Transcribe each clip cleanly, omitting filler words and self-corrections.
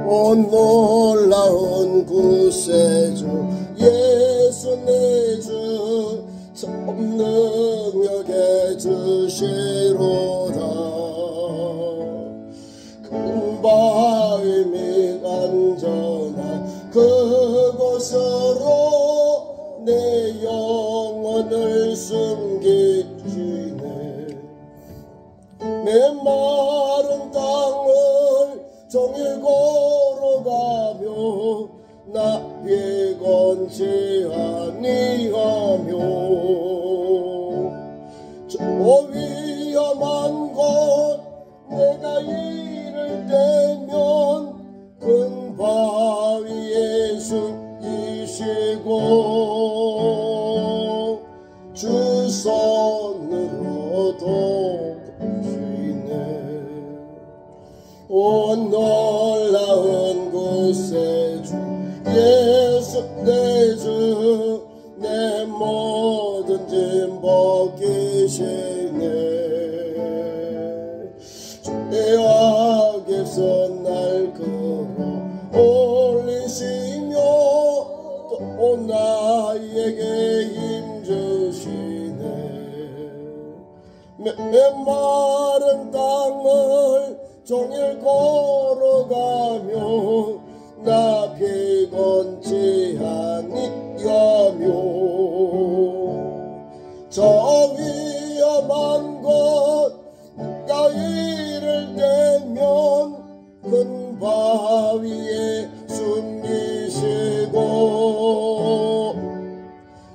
오 놀라운 구세주 예수 내 주 참 능력에 주시로다. 큰 바위 및 안전한 그곳으로 내 영혼을 숨기시네. 메마른 땅을 종일 걸어가며 나 피곤치 아니하며 저 위험한 곳 내가 이를 대면 큰 바위에 숨기시고 주 손으로 돕시네. 오 놀라운 구세주 예수 내 주 내 모든 짐 벗기시네. 주의 악에서 날 끌어 올리시며 또 나에게 힘 주시네. 메마른 땅을 종일 걸어가며 나 피곤치 아니하며 저 위험한 곳 내가 이를 대면 큰 바위에 숨기시고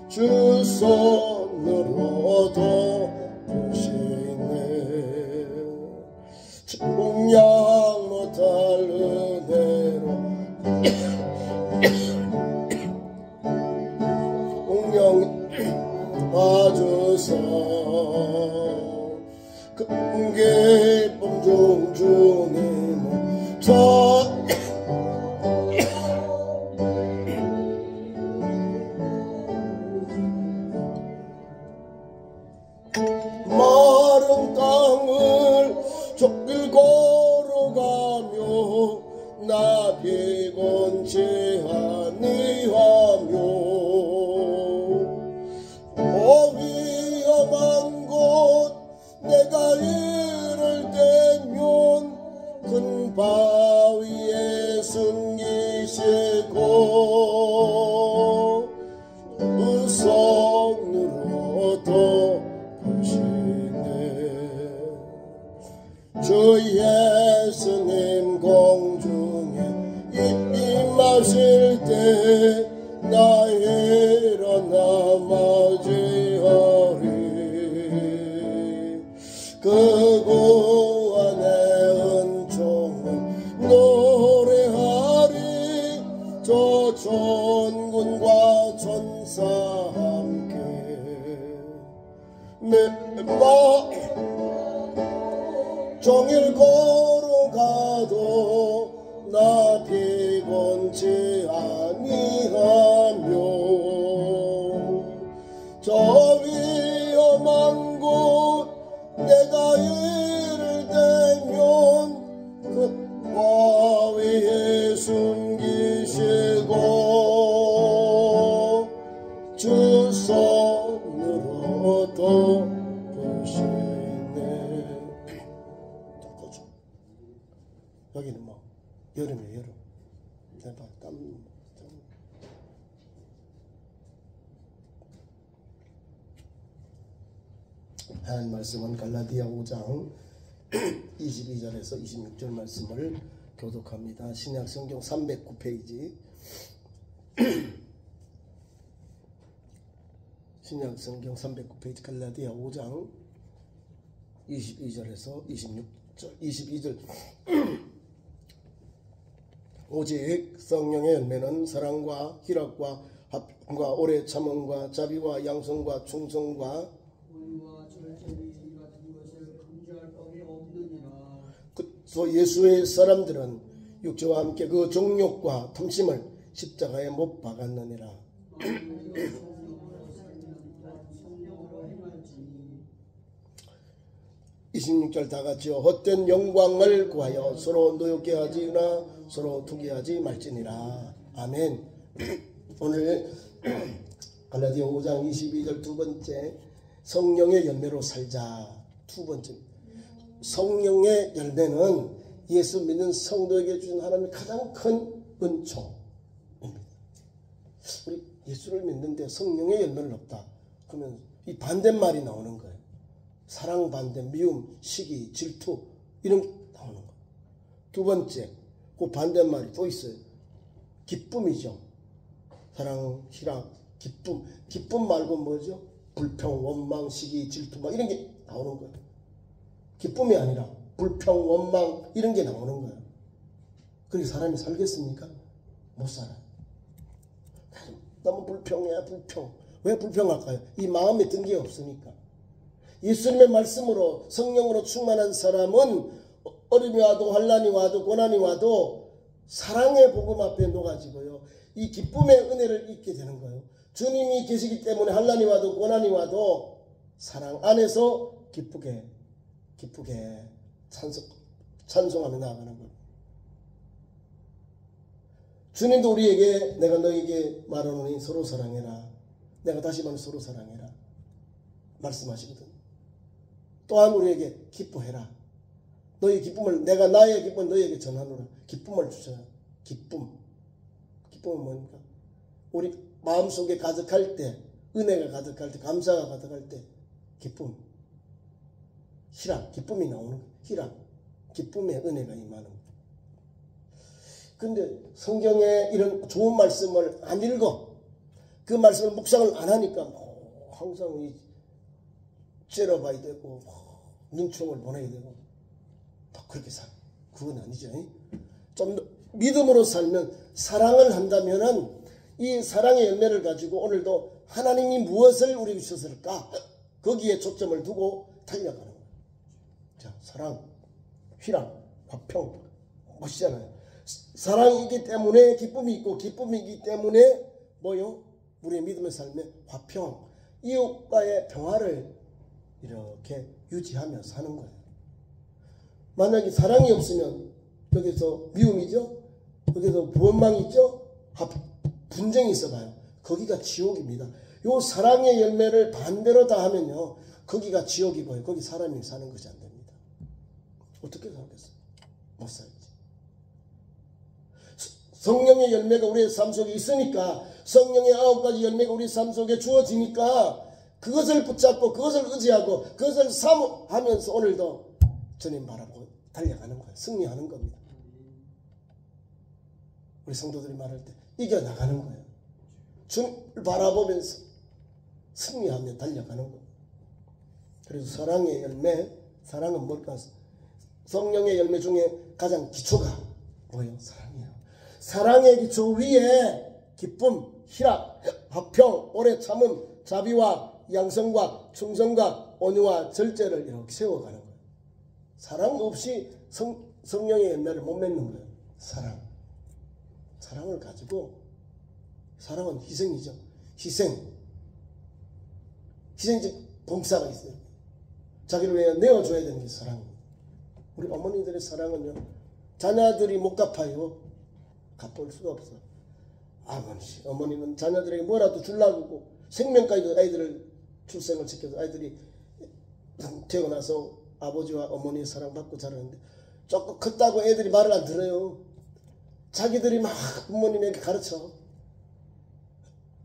주 손으로 돕으시네. 충량 못할 은혜로 공영 봐주사 큰 기쁨 중 주님은 저 마른 땅을 좁길 걸어가며 나 피곤치 아니하며 오 위험한 곳 내가 이를 대면 큰 바위에 숨기시고 그 손으로 돕으시네. 주 예수님 공중에 임하실 때 나 일어나 맞이하리. 그 구원의 은총을 노래하리. 저 천군과 천사 함께 멤버 종일 걸어가도 나 피곤치 아니하며 저 위험한 곳 내가 이를 대면 그 바위에 숨기시고 주 손으로 돕으시네. 여기는 뭐 여름이에요. 여름. 내가 땀. 하나님 말씀은 갈라디아 5장 22절에서 26절 말씀을 교독합니다. 신약 성경 309페이지. 신약 성경 309페이지 갈라디아 5장 22절에서 26절 22절 오직 성령의 열매는 사랑과 희락과 화평과 오래 참음과 자비와 양성과 충성과 또 예수의 사람들은 육체와 함께 그 정욕과 탐심을 십자가에 못 박았느니라. 26절 다같이요. 헛된 영광을 구하여 서로 노엽게 하지나 서로 투기하지 말지니라. 아멘. 오늘 갈라디아 5장 22절 두 번째, 성령의 열매로 살자. 두 번째, 성령의 열매는 예수 믿는 성도에게 주신 하나님의 가장 큰 은총입니다. 우리 예수를 믿는데 성령의 열매는 없다. 그러면 이 반대말이 나오는 거예요. 사랑 반대, 미움, 시기, 질투 이런 게 나오는 거예요. 두 번째, 그 반대말이 또 있어요. 기쁨이죠. 사랑, 희락, 기쁨. 기쁨 말고 뭐죠? 불평, 원망, 시기, 질투 막 이런 게 나오는 거예요. 기쁨이 아니라 불평, 원망 이런 게 나오는 거예요. 그렇게 사람이 살겠습니까? 못 살아요. 너무 불평해, 불평. 왜 불평할까요? 이 마음에 든 게 없으니까. 예수님의 말씀으로 성령으로 충만한 사람은 어려움이 와도 환난이 와도 고난이 와도 사랑의 복음 앞에 녹아지고요. 이 기쁨의 은혜를 잊게 되는 거예요. 주님이 계시기 때문에 환난이 와도 고난이 와도 사랑 안에서 기쁘게 찬송하며 나아가는 거예요. 주님도 우리에게 내가 너에게 말하노니 서로 사랑해라. 내가 다시 말하면 서로 사랑해라. 말씀하시거든. 또한 우리에게 기뻐해라. 너의 기쁨을 내가 나의 기쁨을 너에게 전하노라. 기쁨을 주셔요. 기쁨은 뭡니까? 우리 마음속에 가득할 때, 은혜가 가득할 때, 감사가 가득할 때 기쁨, 희락, 기쁨이 나오는 거예요. 희락, 기쁨의 은혜가 임하는 거예요. 근데 성경에 이런 좋은 말씀을 안 읽어. 그 말씀을 묵상을 안 하니까 항상 째려봐야 되고 눈총을 보내야 되고 그렇게 살아. 그건 아니죠. 좀 더 믿음으로 살면, 사랑을 한다면은 이 사랑의 열매를 가지고 오늘도 하나님이 무엇을 우리에게 주셨을까? 거기에 초점을 두고 달려가는 거예요. 자, 사랑, 희락, 화평 멋이잖아요. 사랑이기 때문에 기쁨이 있고, 기쁨이기 때문에 뭐요? 우리의 믿음의 삶에 화평, 이웃과의 평화를 이렇게 유지하며 사는 거예요. 만약에 사랑이 없으면 여기서 미움이죠? 여기서 원망이 있죠? 분쟁이 있어봐요. 거기가 지옥입니다. 요 사랑의 열매를 반대로 다 하면요, 거기가 지옥이고요. 거기 사람이 사는 것이 안 됩니다. 어떻게 살겠어요? 못 살지. 성령의 열매가 우리의 삶 속에 있으니까, 성령의 9가지 열매가 우리 삶 속에 주어지니까 그것을 붙잡고 그것을 의지하고 그것을 사모하면서 오늘도 주님 바라보고 달려가는 거예요. 승리하는 겁니다. 우리 성도들이 말할 때 이겨나가는 거예요. 주님을 바라보면서 승리하며 달려가는 거예요. 그래서 사랑의 열매, 사랑은 뭘까? 성령의 열매 중에 가장 기초가 뭐예요? 사랑이에요. 사랑의 기초 위에 기쁨, 희락, 화평, 오래 참음, 자비와 양성과 충성과 온유와 절제를 이렇게 세워가는 거예요. 사랑 없이 성령의 열매를 못 맺는 거예요. 사랑을 가지고, 사랑은 희생이죠. 희생적 봉사가 있어요. 자기를 위해 내어줘야 되는 게 사랑입니다. 우리 어머니들의 사랑은요, 자녀들이 못 갚아요. 갚을 수가 없어. 어머님은 자녀들에게 뭐라도 주려고 생명까지도 아이들을 출생을 시켜서 아이들이 태어나서 아버지와 어머니의 사랑받고 자라는데, 조금 컸다고 애들이 말을 안 들어요. 자기들이 막 부모님에게 가르쳐.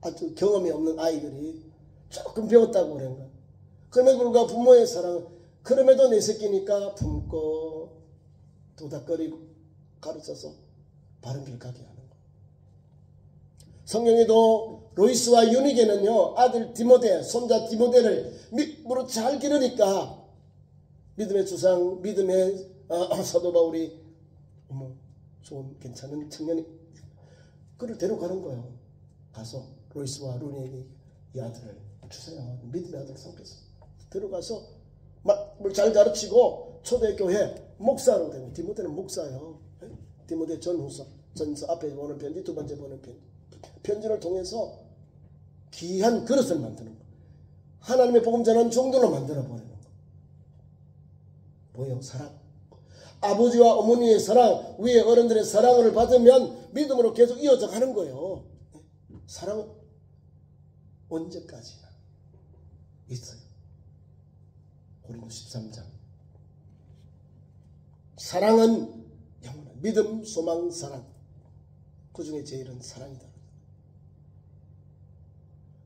아주 경험이 없는 아이들이 조금 배웠다고 그런 거야. 그럼에도 불구하고 부모의 사랑은, 그럼에도 내 새끼니까 품고 도닥거리고 가르쳐서 바른 길 가게 하는 거야. 성경에도 로이스와 유니게는요, 아들 디모데, 손자 디모데를 믿음으로 잘 기르니까 믿음의 주상, 믿음의 사도 바울이 좋은 괜찮은 청년이 그를 데려가는 거예요. 가서 로이스와 루니에게 이 아들을 주세요. 믿음의 아들 삼겠어. 데려가서 뭘 잘 가르치고 초대교회 목사로 되는, 디모데는 목사예요. 디모데 전후서 앞에 보는 편지, 두 번째 보는 편지를 통해서 귀한 그릇을 만드는 거. 하나님의 복음 전하는 종들로 만들어 버리는 거. 뭐예요? 사랑. 아버지와 어머니의 사랑, 위에 어른들의 사랑을 받으면 믿음으로 계속 이어져 가는 거예요. 사랑은 언제까지나 있어요. 고린도 13장. 사랑은 영원한 믿음, 소망, 사랑. 그 중에 제일은 사랑이다.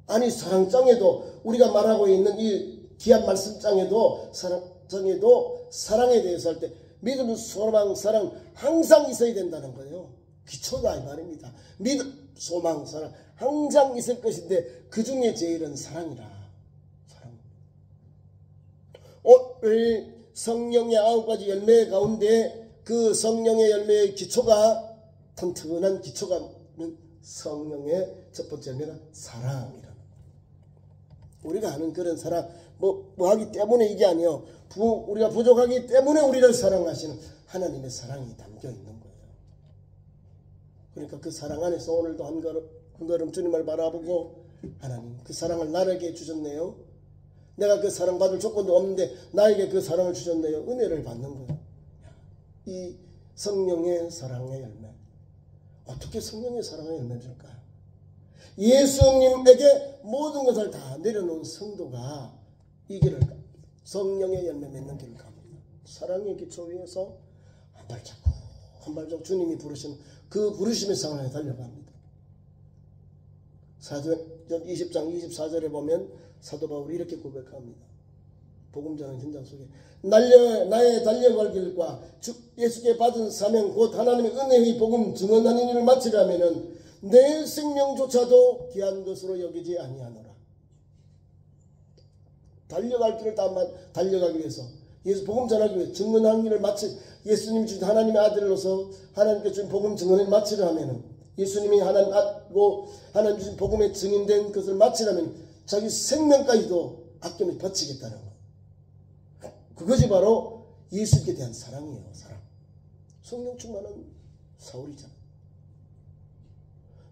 아니 사랑장에도 우리가 말하고 있는 이 귀한 말씀장에도 사랑장에도 사랑에 대해서 할 때 믿음, 소망, 사랑 항상 있어야 된다는 거예요. 기초다 이 말입니다. 믿음, 소망, 사랑 항상 있을 것인데 그 중에 제일은 사랑이라. 사랑. 오늘 성령의 9가지 열매 가운데 그 성령의 열매의 기초가 튼튼한 기초가 성령의 첫 번째 열매가 사랑이라. 우리가 하는 그런 사랑 뭐 하기 때문에 이게 아니에요. 우리가 부족하기 때문에 우리를 사랑하시는 하나님의 사랑이 담겨 있는 거예요. 그러니까 그 사랑 안에서 오늘도 한 걸음 주님을 바라보고 하나님 그 사랑을 나에게 주셨네요. 내가 그 사랑 받을 조건도 없는데 나에게 그 사랑을 주셨네요. 은혜를 받는 거예요. 이 성령의 사랑의 열매. 어떻게 성령의 사랑의 열매를 줄까요? 예수님에게 모든 것을 다 내려놓은 성도가 이 길을 성령의 열매 맺는 길을 갑니다. 사랑의 기초 위에서 한 발자국 한 발자국 주님이 부르시는 그 부르심의 상황에 달려갑니다. 사도행전 20장 24절에 보면 사도 바울이 이렇게 고백합니다. 복음 전하는 현장 속에 나의 달려갈 길과 주 예수께 받은 사명 곧 하나님의 은혜의 복음 증언하는 일을 마치려면은 내 생명조차도 귀한 것으로 여기지 아니하노라. 달려갈 길을 다 달려가기 위해서 예수 복음 전하기 위해 증언하는 일을 예수님이 주신 하나님의 아들로서 하나님께 주신 복음 증언을 마치려면은 예수님이 하나님 주신 복음의 증인된 것을 마치려면 자기 생명까지도 아끼며 바치겠다는 거. 그것이 바로 예수께 대한 사랑이에요. 사랑. 성령 충만한 사울이잖아.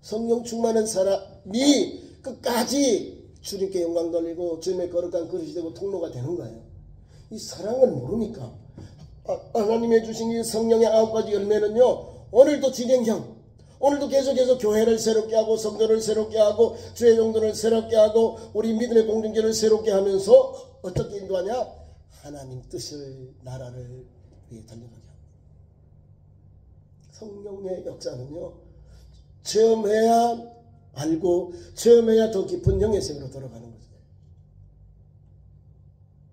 성령 충만한 사람이 끝까지 주님께 영광 돌리고 주님의 거룩한 그릇이 되고 통로가 되는 거예요. 이 사랑을 모르니까 하나님의 주신 이 성령의 9가지 열매는요. 오늘도 진행형. 오늘도 계속해서 교회를 새롭게 하고 성도를 새롭게 하고 주의 용도를 새롭게 하고 우리 믿음의 공동체를 새롭게 하면서 어떻게 인도하냐? 하나님 뜻을 나라를 위해 달려가게 합니다. 성령의 역사는요. 체험해야 알고 체험해야 더 깊은 영의 세계로 들어가는 거죠.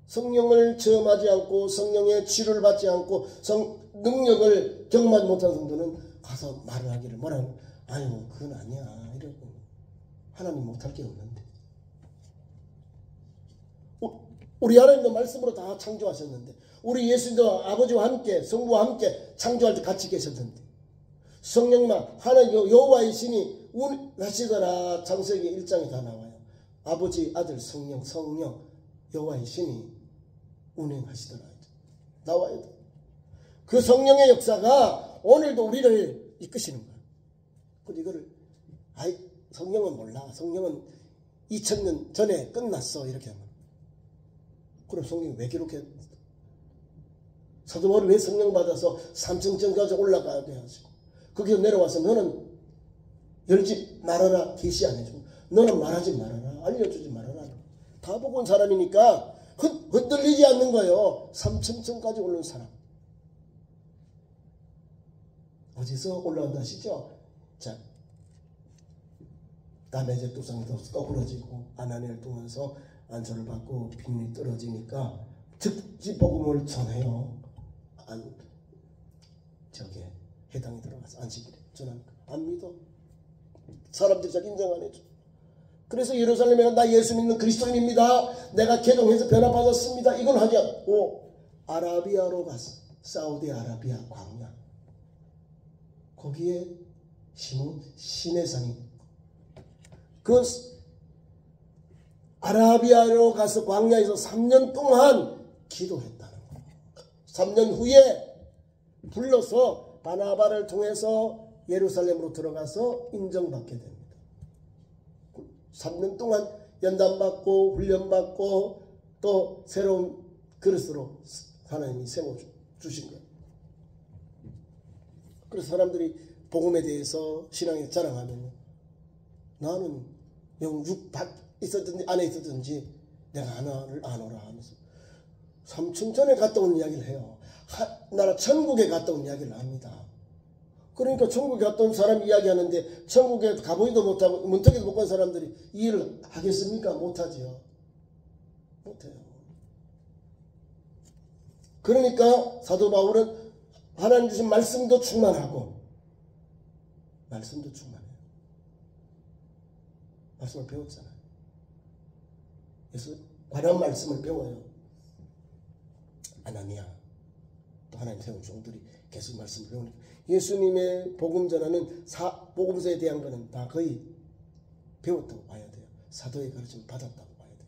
성령을 체험하지 않고 성령의 치료를 받지 않고 능력을 경험하지 못한 성도는 가서 말을 하기를 뭐라고 아유 그건 아니야 이러고 하나님 못할 게 없는데 우리 하나님도 말씀으로 다 창조하셨는데 우리 예수님도 아버지와 함께 성부와 함께 창조할 때 같이 계셨는데 성령만 하나님 여호와의 신이 운하시더라. 창세기 1장에 다 나와요. 아버지 아들 성령 여호와의 신이 운행하시더라. 나와야 돼. 그 성령의 역사가 오늘도 우리를 이끄시는 거야. 근데 이거를 성령은 몰라. 성령은 2000년 전에 끝났어. 이렇게 하면. 그럼 성령이 왜 기록해? 사도 바울이 왜 성령 받아서 3층까지 올라가야 돼가지고 거기서 내려와서 너는 열지 말아라. 계시 안 해주고 너는 말하지 말아라. 알려주지 말아라. 다 보고 온 사람이니까 흔들리지 않는 거예요. 3층까지 오른 사람. 어디서 올라온다 하시죠? 자, 남의 jet도상에서 떠그러지고 아나니아를 통해서 안수를 받고 빈이 떨어지니까 즉시 복음을 전해요. 저게 해당이 들어가서 안식일에 전하니까 안 믿어. 사람들이 잘 인정 안 해줘. 그래서 예루살렘에 나 예수 믿는 그리스도인입니다. 내가 개종해서 변화받았습니다. 이건 하지 않고 아라비아로 가서 사우디아라비아 광야 거기에 신의 산이 그 아라비아로 가서 광야에서 3년 동안 기도했다는 거예요. 3년 후에 불러서 바나바를 통해서 예루살렘으로 들어가서 인정받게 됩니다. 3년 동안 연단받고 훈련받고 또 새로운 그릇으로 하나님이 세워주신 거예요. 그래서 사람들이 복음에 대해서 신앙에 자랑하면 나는 영육 있었든지 안에 있었든지 내가 하나를 아노라 하면서 삼층전에 갔다 온 이야기를 해요. 나라 천국에 갔다 온 이야기를 합니다. 그러니까 천국에 갔다 온 사람이 이야기하는데 천국에 가보지도 못하고 문턱에도 못 간 사람들이 이해를 하겠습니까? 못하지요. 못해요. 그러니까 사도 바울은 하나님 주신 말씀도 충만하고 말씀도 충만해요. 말씀을 배웠잖아요. 그래서 관한 말씀을 배워요. 아나니아 또 하나님 세운 종들이 계속 말씀을 배우니까 예수님의 복음 전하는 복음서에 대한 거는 다 거의 배웠다고 봐야 돼요. 사도의 가르침을 받았다고 봐야 돼요.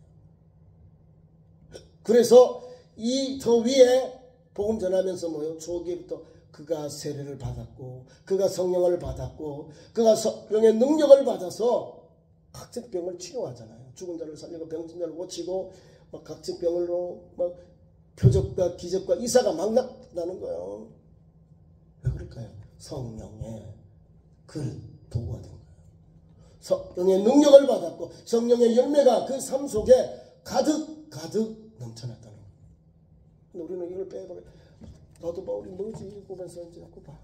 그래서 이 더 위에 복음 전하면서 뭐요? 초기부터 그가 세례를 받았고 그가 성령을 받았고 그가 성령의 능력을 받아서 각종 병을 치료하잖아요. 죽은 자를 살리고 병든 자를 고치고 막 각종 병으로 막 표적과 기적과 이사가 막 나타나는 거예요. 왜 그럴까요? 성령의 그 도구가 된 거예요. 성령의 능력을 받았고 성령의 열매가 그 삶 속에 가득 넘쳐났다는 거예요. 근데 우리는 이걸 빼버려. 사도 바울이 뭐지? 보면서 이제 자꾸 봐.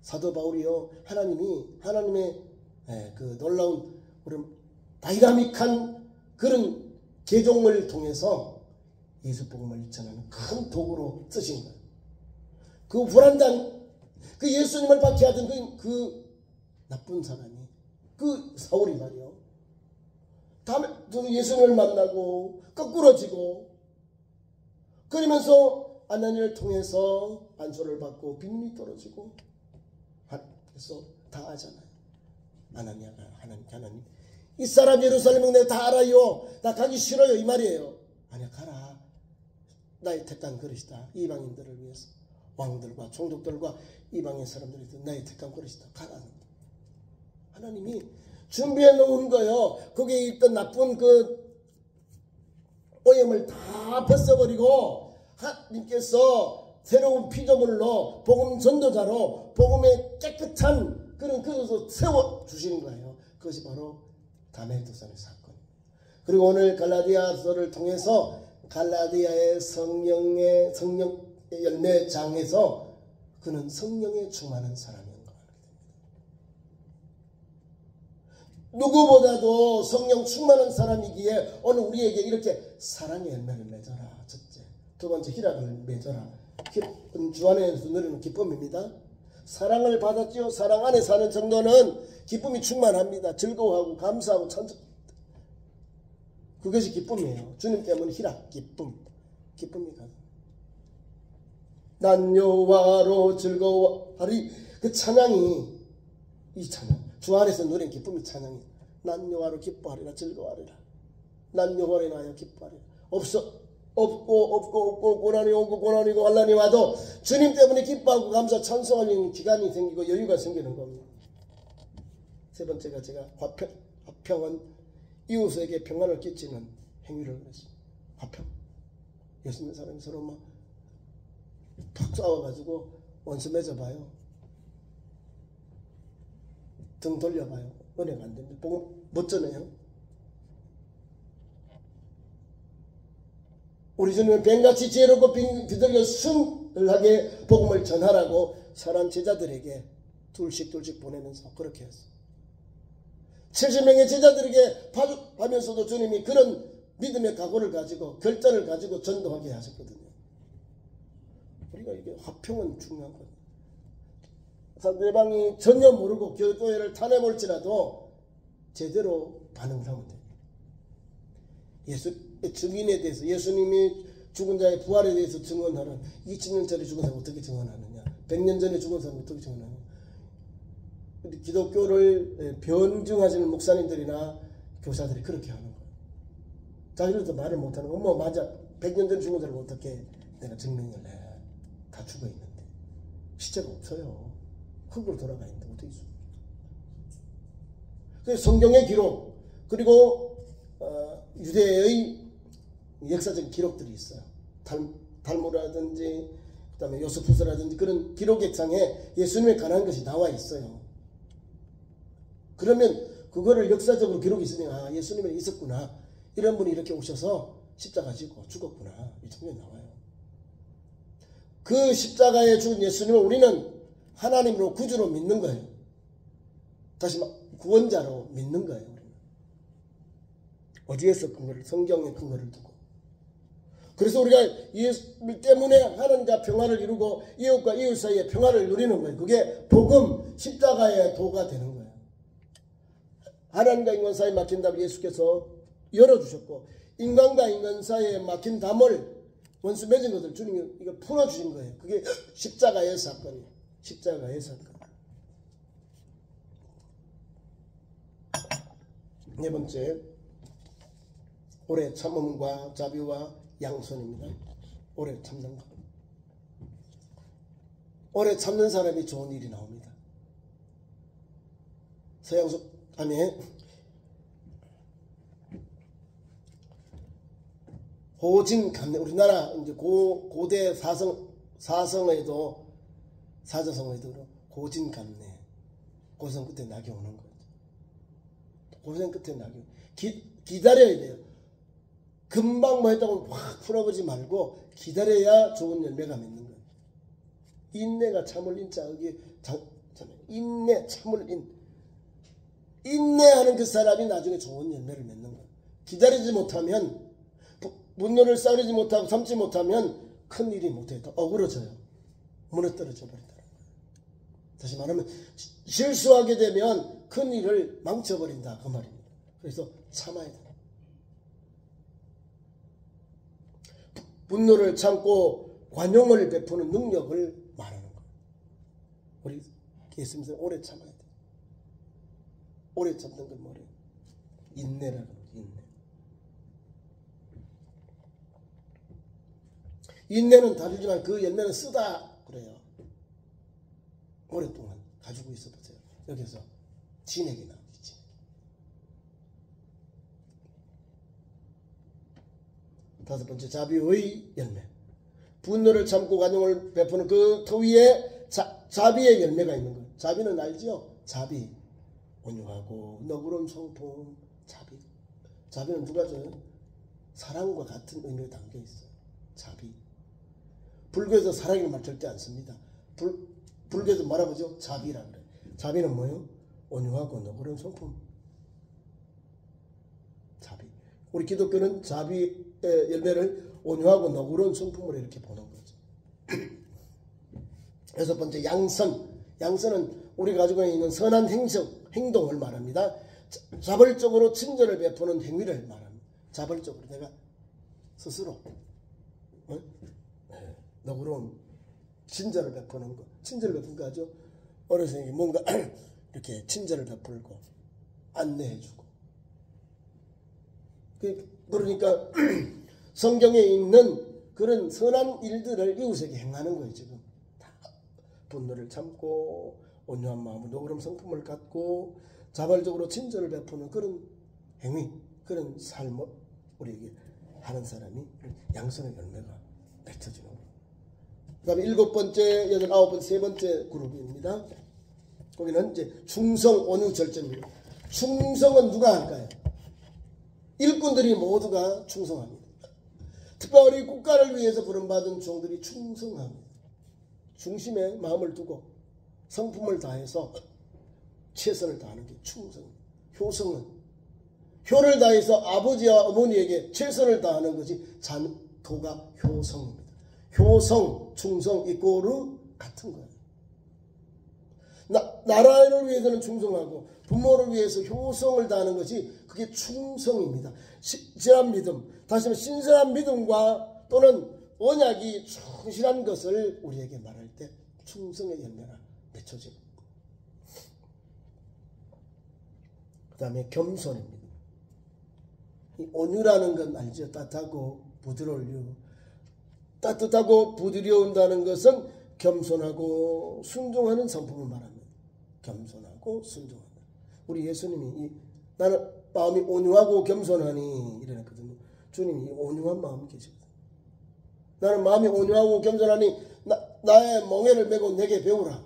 사도 바울이요. 하나님의 그 놀라운 다이나믹한 그런 개종을 통해서 예수 복음을 일천하는 큰 도구로 쓰신 거예요. 그 불안당, 그 예수님을 박해하던 그 나쁜 사람이, 그 사울이 말이요. 다음에 예수님을 만나고 거꾸러지고 그러면서 아나니아를 통해서 안수를 받고 빈민이 떨어지고 그래서 다 아잖아요. 아나니아가 하나님 이 사람 예루살렘은 내가 다 알아요. 나 가기 싫어요. 이 말이에요. 아니야 가라. 나의 택한 그릇이다. 이방인들을 위해서 왕들과 총독들과 이방인 사람들이 나의 택한 그릇이다. 가라. 하나님이 준비해 놓은 거예요. 거기에 있던 나쁜 그 오염을 다 벗어버리고 하나님께서 새로운 피조물로 복음 전도자로 복음의 깨끗한 그런 그릇을 세워주시는 거예요. 그것이 바로 다메섹산의 사건. 그리고 오늘 갈라디아서를 통해서 갈라디아의 성령 열매장에서 그는 성령에 충만한 사람인 걸 알게 됩니다. 누구보다도 성령 충만한 사람이기에 오늘 우리에게 이렇게 사랑의 열매를 맺어라. 첫째. 두 번째 희락을 맺어라. 주 안에서 누리는 기쁨입니다. 사랑을 받았지요. 사랑 안에 사는 정도는 기쁨이 충만합니다. 즐거워하고 감사하고 찬송. 그것이 기쁨이에요. 주님 때문에 희락, 기쁨이 가요. 난 여호와로 즐거워하리. 그 찬양이 이 찬양. 주 안에서 누리는 기쁨이 찬양이. 난 여호와로 기뻐하리라 즐거워하리라. 난 여호와로 인하여 기뻐하리라. 없고 고난이 오고 고난이고 환난이 와도 주님 때문에 기뻐하고 감사 찬송하는 기간이 생기고 여유가 생기는 겁니다. 세 번째가 제가 화평은 이웃에게 평안을 끼치는 행위를 그랬어요. 화평. 예수 믿는 사람이 서로 막 팍 싸워가지고 원수 맺어봐요. 등 돌려봐요. 은혜가 안 됩니다. 복음 못 전해요. 우리 주님은 뱀같이 지혜롭고 비둘기 순하게 복음을 전하라고 선한 제자들에게 둘씩 보내면서 그렇게 했어요. 70명의 제자들에게 하면서도 주님이 그런 믿음의 각오를 가지고 결단을 가지고 전도하게 하셨거든요. 우리가 이게 화평은 중요한 거예요. 상대방이 전혀 모르고 교회를 타내볼지라도 제대로 반응을 하면 돼요. 예수의 증인에 대해서 예수님이 죽은 자의 부활에 대해서 증언하는 2000년 전에 죽은 사람 어떻게 증언하느냐, 100년 전에 죽은 사람 어떻게 증언하느냐. 기독교를 변증하시는 목사님들이나 교사들이 그렇게 하는 거예요. 자기들도 말을 못하는 거. 뭐 맞아. 100년 전에 죽은 사람 어떻게 내가 증명을 해. 다 죽어 있는데 시체가 없어요. 흙으로 돌아가 있는데 어떻게 있어. 그래서 성경의 기록 그리고 유대의 역사적인 기록들이 있어요. 달무라든지 그 다음에 요세푸스라든지 그런 기록의 장에 예수님에 관한 것이 나와 있어요. 그러면 그거를 역사적으로 기록이 있으니까 아, 예수님이 있었구나. 이런 분이 이렇게 오셔서 십자가 지고 죽었구나. 이 장면이 나와요. 그 십자가에 죽은 예수님을 우리는 하나님으로 구주로 믿는 거예요. 다시 구원자로 믿는 거예요. 우리는. 어디에서 근거를? 성경의 근거를 두고. 그래서 우리가 예수 때문에 하나님과 평화를 이루고 이웃과 이웃 사이에 평화를 누리는 거예요. 그게 복음 십자가의 도가 되는 거예요. 하나님과 인간 사이에 막힌 담을 예수께서 열어주셨고 인간과 인간 사이에 막힌 담을 원수 맺은 것을 주님이 이거 풀어주신 거예요. 그게 십자가의 사건이에요. 십자가의 사건. 네 번째, 오래 참음과 자비와 양선입니다. 오래 참는 것. 오래 참는 사람이 좋은 일이 나옵니다. 서양수 안에 호진감래, 우리나라 이제 고대 사성에도 사자성어에도 고진감래, 고생 끝에 낙이 오는 거죠. 고생 끝에 낙이 기다려야 돼요. 금방 뭐 했다고 확 풀어보지 말고 기다려야 좋은 열매가 맺는 거예요. 인내가 참을 인자, 여기 인내, 참을 인내하는 그 사람이 나중에 좋은 열매를 맺는 거예요. 기다리지 못하면, 분노를 쌓으지 못하고 참지 못하면 큰 일이 못해요. 더 어그러져요. 무너뜨려져 버린다는 거예요. 다시 말하면 실수하게 되면 큰 일을 망쳐버린다 그 말입니다. 그래서 참아야 돼요. 분노를 참고 관용을 베푸는 능력을 말하는 거예요. 우리 예수님은 오래 참아야 돼요. 오래 참는 건 뭐래요? 인내라는 거예요. 인내. 인내는 다르지만 그 열매는 쓰다 그래요. 오랫동안 가지고 있어 보세요. 여기서 진액이 나오지. 다섯 번째, 자비의 열매. 분노를 참고 관용을 베푸는 그 위에 자비의 열매가 있는 거예요. 자비는 알죠? 자비. 온유하고 너그러운 성품. 자비. 자비는 누가 줘요? 사랑과 같은 의미가 담겨 있어요. 자비. 불교에서 사랑이라는 말 절대 안 씁니다. 불교에서 말하죠? 자비라 그래요. 자비는 뭐예요? 온유하고 너그러운 성품. 자비. 우리 기독교는 자비의 열매를 온유하고 너그러운 성품으로 이렇게 보는 거죠. 여섯 번째, 양선. 양선은 우리가 가지고 있는 선한 행동을 말합니다. 자발적으로 친절을 베푸는 행위를 말합니다. 자발적으로 내가 스스로 너그러운 친절을 베푸는 거. 친절을 베푸는 거 하죠. 어르신에게 뭔가 이렇게 친절을 베풀고 안내해주고. 그러니까 성경에 있는 그런 선한 일들을 이웃에게 행하는 거예요. 지금 다 분노를 참고 온유한 마음으로 너그러운 성품을 갖고 자발적으로 친절을 베푸는 그런 행위, 그런 삶을 우리에게 하는 사람이 양선의 열매가 맺혀지는 거예요. 그 다음에 일곱 번째, 여덟, 아홉 번째, 세 번째 그룹입니다. 거기는 이제 충성, 온유, 절제입니다. 충성은 누가 할까요? 일꾼들이 모두가 충성합니다. 특별히 국가를 위해서 부름받은 종들이 충성합니다. 중심에 마음을 두고 성품을 다해서 최선을 다하는 게 충성입니다. 효성은 효를 다해서 아버지와 어머니에게 최선을 다하는 것이 도가 효성입니다. 효성, 충성 이꼬르 같은 거예요. 나라를 위해서는 충성하고 부모를 위해서 효성을 다하는 것이 그게 충성입니다. 진실한 믿음, 다시 말해 신선한 믿음과 또는 언약이 충실한 것을 우리에게 말할 때 충성의 열매가 맺혀집니다. 그 다음에 겸손입니다. 이 온유라는 건 알죠? 따뜻하고 부드러운다는 것은 겸손하고 순종하는 성품을 말합니다. 겸손하고 순종한다. 우리 예수님이 나는 마음이 온유하고 겸손하니 이러거든요. 주님이 온유한 마음이 계시거든요. 나는 마음이 온유하고 겸손하니 나의 멍에를 메고 내게 배우라.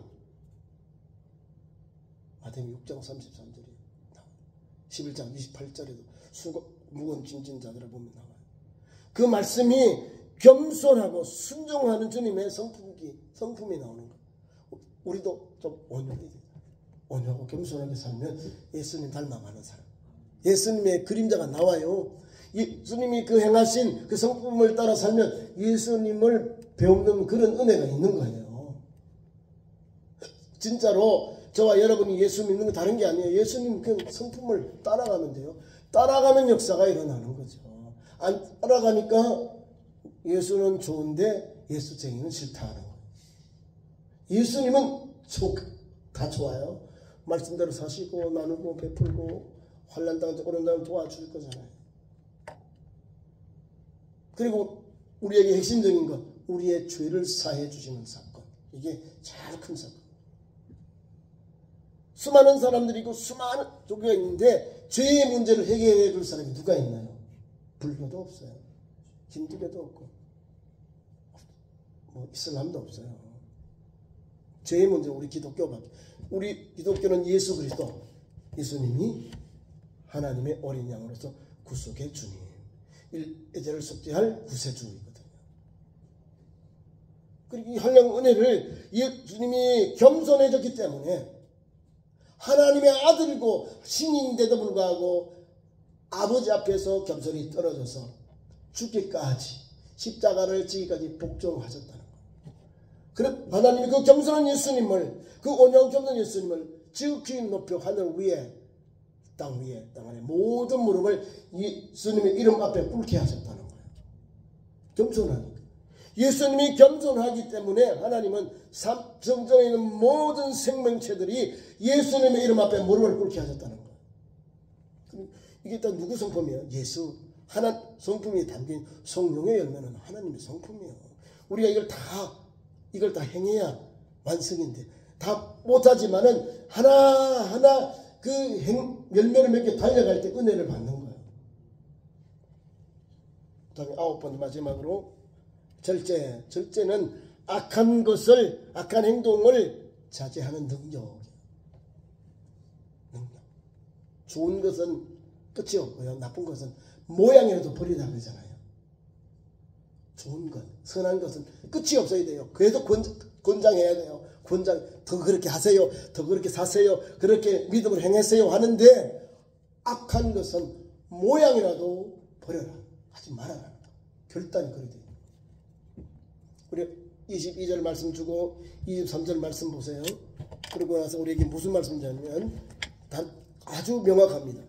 마태복음 6장 33절에 11장 28절에도 무거운 짐진 자들을 보면 나와요. 그 말씀이 겸손하고 순종하는 주님의 성품이 나오는 거예요. 우리도 좀 온유하고 겸손하게 살면 예수님 닮아가는 사람, 예수님의 그림자가 나와요. 예수님이 그 행하신 그 성품을 따라 살면 예수님을 배우는 그런 은혜가 있는 거예요. 진짜로 저와 여러분이 예수 믿는 거 다른 게 아니에요. 예수님 그 성품을 따라가면 돼요. 따라가면 역사가 일어나는 거죠. 안 따라가니까 예수는 좋은데 예수쟁이는 싫다 하는 거예요. 예수님은 다 좋아요. 말씀대로 사시고 나누고 베풀고 환난 당한 어려운 당하면 도와줄 거잖아요. 그리고 우리에게 핵심적인 것, 우리의 죄를 사해 주시는 사건. 이게 제일 큰 사건. 수많은 사람들이 있고 수많은 종교가 있는데 죄의 문제를 해결해 줄 사람이 누가 있나요? 불교도 없어요. 힌두교도 없고 이슬람도 없어요. 죄의 문제 우리 기독교밖에. 우리 기독교는 예수 그리스도, 예수님이 하나님의 어린 양으로서 구속의 주님, 죄를 속죄할 구세주이거든요. 그리고 이 한량 은혜를 예수님이 겸손해졌기 때문에 하나님의 아들이고 신인인데도 불구하고 아버지 앞에서 겸손히 떨어져서 죽기까지, 십자가를 지기까지 복종하셨다는 거예요. 그럼 하나님이 그 겸손한 예수님을, 그 온유한 겸손한 예수님을 지극히 높여 하늘 위에 땅 안에 모든 무릎을 예수님의 이름 앞에 꿇게 하셨다는 거예요. 겸손하니까. 예수님이 겸손하기 때문에 하나님은 성전에 있는 모든 생명체들이 예수님의 이름 앞에 무릎을 꿇게 하셨다는 거예요. 이게 일단 누구 성품이에요? 예수. 하나님 성품이 담긴 성령의 열매는 하나님의 성품이에요. 우리가 이걸 다 행해야 완성인데 다 못하지만은 하나하나 그 열매를 맺게 달려갈 때 은혜를 받는 거예요. 그 다음에 9번째 마지막으로 절제는 악한 행동을 자제하는 능력. 좋은 것은 끝이 없고요. 나쁜 것은 모양이라도 버리라 그러잖아요. 좋은 것, 선한 것은 끝이 없어야 돼요. 그래도 권장해야 돼요. 더 그렇게 하세요. 더 그렇게 사세요. 그렇게 믿음을 행하세요 하는데 악한 것은 모양이라도 버려라. 하지 말아라. 결단이 그래 돼요. 우리 22절 말씀 주고 23절 말씀 보세요. 그러고 나서 우리에게 무슨 말씀이냐면 아주 명확합니다.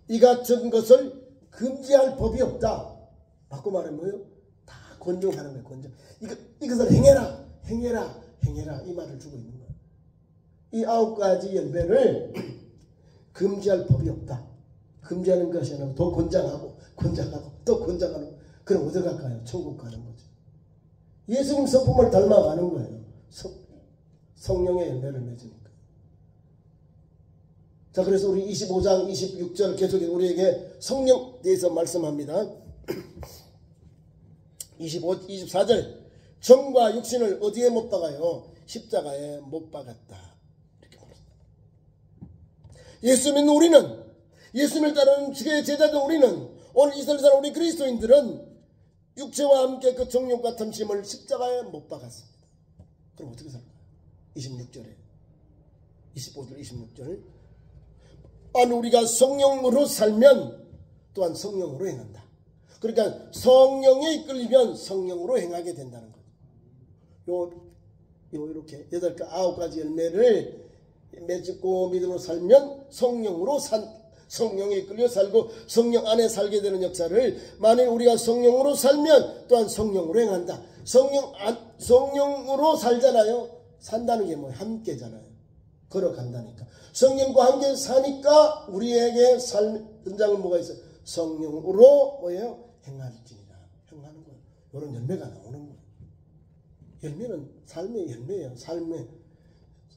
이 같은 것을 금지할 법이 없다. 바꿔 말하면 뭐예요? 다 권장하는 거예요. 권장. 이것을 행해라. 이 말을 주고 있는 거예요. 이 9가지 열매를 금지할 법이 없다. 금지하는 것이 아니라 더 권장하고 또 권장하고. 그럼 어디 갈까요? 천국 가는 거죠. 예수님 성품을 닮아가는 거예요. 성령의 열매를 맺으니까. 자, 그래서 우리 25장 26절 계속 우리에게 성령에 대해서 말씀합니다. 24절 정과 육신을 어디에 못 박아요? 십자가에 못 박았다. 이렇게 말합니다. 예수 믿는 우리는, 예수님을 따르는 주의 제자들 우리는, 오늘 이스라엘 사람 우리 그리스도인들은 육체와 함께 그 정욕과 탐심을 십자가에 못 박았습니다. 그럼 어떻게 살까요? 26절에 25절 26절 아니 우리가 성령으로 살면 또한 성령으로 행한다. 그러니까 성령에 이끌리면 성령으로 행하게 된다는 거죠. 이렇게 9가지 열매를 맺고 믿음으로 살면 성령에 이끌려 살고 성령 안에 살게 되는 역사를, 만일 우리가 성령으로 살면 또한 성령으로 행한다. 성령으로 살잖아요. 산다는 게 뭐예요? 함께잖아요. 걸어간다니까. 성령과 함께 사니까 우리에게 현장은 뭐가 있어요? 성령으로 뭐예요? 행할지니라. 행하는 거예요. 이런 열매가 나오는 거예요. 열매는 삶의 열매예요. 삶의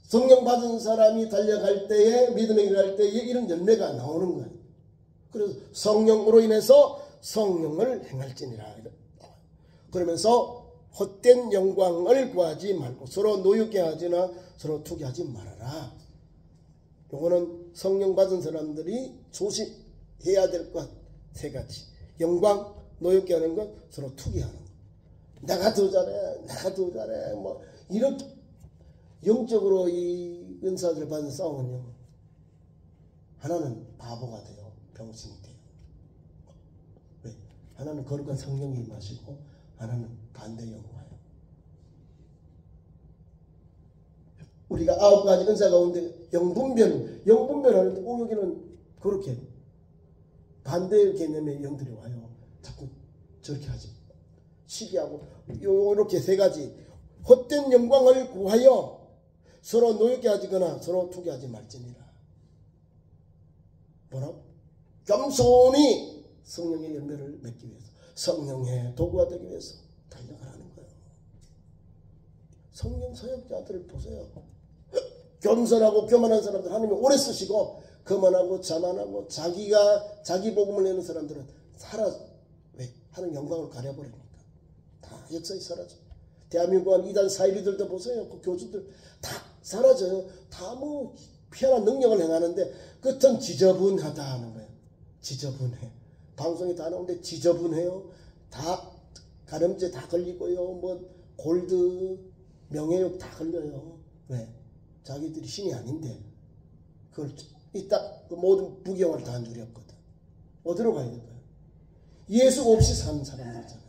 성령 받은 사람이 달려갈 때에, 믿음에 일할 때에 이런 열매가 나오는 거예요. 그래서 성령으로 인해서 성령을 행할지니라. 그러면서 헛된 영광을 구하지 말고 서로 노엽게 하지나 서로 투기하지 말아라. 요거는 성령 받은 사람들이 조심해야 될 것 세 가지. 영광, 노엽게 하는 것, 서로 투기하는 것. 내가 더 잘해, 내가 더 잘해. 뭐 이런 영적으로 이 은사들 받은 싸움은요. 하나는 바보가 돼요. 병신이 돼요. 왜? 하나는 거룩한 성령이 임하시고 하나는 반대 영화예요. 우리가 9가지 은사 가운데 영분별하는데 여기는 그렇게 반대 개념의 영들이 와요. 자꾸 저렇게 하지. 시기하고 이렇게 세 가지. 헛된 영광을 구하여 서로 노엽게 하지거나 서로 투기하지 말지니라. 뭐라고? 겸손히 성령의 열매를 맺기 위해서, 성령의 도구가 되기 위해서 달려가라는 거예요. 성령 사역자들을 보세요. 겸손하고 교만한 사람들 하나님이 오래 쓰시고, 거만하고 자만하고 자기 복음을 내는 사람들은 왜? 하는 영광을 가려버리니까 다 역사에 사라져. 대한민국 이단 사이비들도 보세요. 그 교주들 다 사라져요. 다 뭐 피하는 능력을 행하는데 끝은 지저분하다 하는 거예요. 지저분해. 방송에 다 나오는데 지저분해요. 다 가늠죄 다 걸리고요. 뭐 골드 명예욕 다 걸려요. 왜? 자기들이 신이 아닌데 그걸 이따 그 모든 부경을 다 한 줄이 없거든. 어디로 가야 될까요? 예수 없이 사는 사람들이잖아요.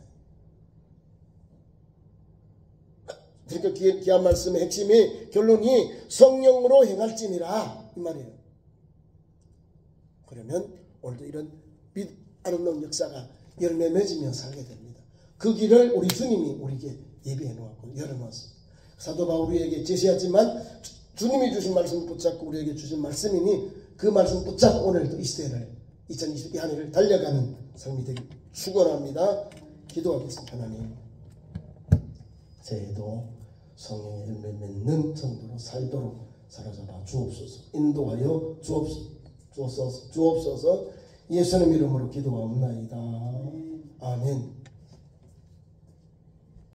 그러니까 귀한 말씀의 핵심이 결론이 성령으로 행할지니라 이 말이에요. 그러면 오늘도 이런 아름다운 역사가 열매 맺으며 살게 됩니다. 그 길을 우리 주님이 우리에게 예비해 놓았고 열어놓았습니다. 사도 바울에게 제시하지만 주님이 주신 말씀을 붙잡고 우리에게 주신 말씀이니 그 말씀 붙잡고 오늘도 이 시대를 2022 한 해를 달려가는 삶이 되길 축원합니다. 기도하겠습니다. 하나님, 새해도 성령의 열매 맺는 성도로 살도록 사로잡아 주옵소서. 인도하여 주옵소서. 예수님 이름으로 기도하옵나이다. 아멘.